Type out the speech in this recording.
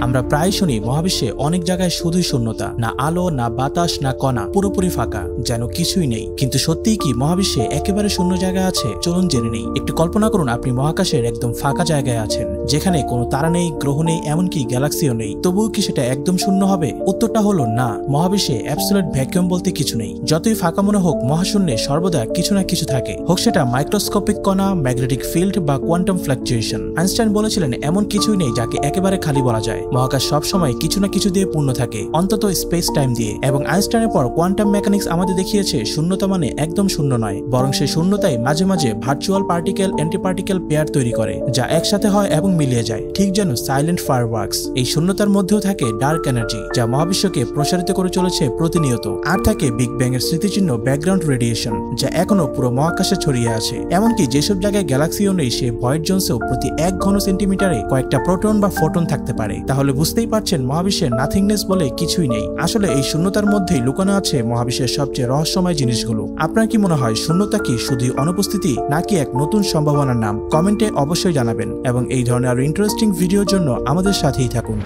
আমরা প্রায় শুনি মহাবিশ্বে অনেক জায়গায় শুধুই শূন্যতা, না আলো, না বাতাস, না কণা, পুরোপুরি ফাঁকা, যেন কিছুই নেই। কিন্তু সত্যিই কি মহাবিশ্বে একেবারে শূন্য জায়গা আছে? চলুন জেনে নেই। একটু কল্পনা করুন আপনি মহাকাশের একদম ফাঁকা জায়গায় আছেন, যেখানে কোনো তারা নেই, গ্রহ নেই, এমনকি গ্যালাক্সিও নেই। তবুও কি সেটা একদম শূন্য হবে? উত্তরটা হলো না। মহাবিশ্বে অ্যাবসলিউট ভ্যাকুয়াম বলতে কিছু নেই। যতই ফাঁকা মনে হোক, মহাশূন্যে সর্বদা কিছু না কিছু থাকে, হোক সেটা মাইক্রোস্কোপিক কণা, ম্যাগনেটিক ফিল্ড বা কোয়ান্টাম ফ্লাকচুয়েশন। আইনস্টাইন বলেছিলেন এমন কিছুই নেই যাকে একেবারে খালি বলা যায়। মহাকাশ সবসময় কিছু না কিছু দিয়ে পূর্ণ থাকে, অন্তত স্পেস টাইম দিয়ে। এবং আইনস্টাইনের পর কোয়ান্টাম মেকানিক্স আমাদের দেখিয়েছে শূন্যতা মানে একদম শূন্য নয়, বরং সেই শূন্যতাই মাঝে মাঝে ভার্চুয়াল পার্টিকেল অ্যান্টিপার্টিকেল পেয়ার তৈরি করে, যা একসাথে হয় এবং মিলিয়ে যায়, ঠিক যেন সাইলেন্ট ফায়ারওয়ার্কস। এই শূন্যতার মধ্যেও থাকে ডার্ক এনার্জি, যা মহাবিশ্বকে প্রসারিত করে চলেছে প্রতিনিয়ত। আর থাকে বিগ ব্যাং এর স্মৃতিচিহ্ন ব্যাকগ্রাউন্ড রেডিয়েশন, যা এখনো পুরো মহাকাশে ছড়িয়ে আছে। এমনকি যেসব জায়গায় গ্যালাক্সিও নেই, সে ভয়েড জোনসেও প্রতি 1 ঘন সেন্টিমিটারে কয়েকটা প্রোটন বা ফোটন থাকতে পারে। তাহলে বুঝতেই পারছেন মহাবিশ্বের নাথিংনেস বলে কিছুই নেই। আসলে এই শূন্যতার মধ্যেই লুকানো আছে মহাবিশ্বের সবচেয়ে রহস্যময় জিনিসগুলো। আপনার কি মনে হয় শূন্যতা কি শুধুই অনুপস্থিতি, নাকি এক নতুন সম্ভাবনার নাম? কমেন্টে অবশ্যই জানাবেন এবং এই ধরনের আরো ইন্টারেস্টিং ভিডিওর জন্য আমাদের সাথেই থাকুন।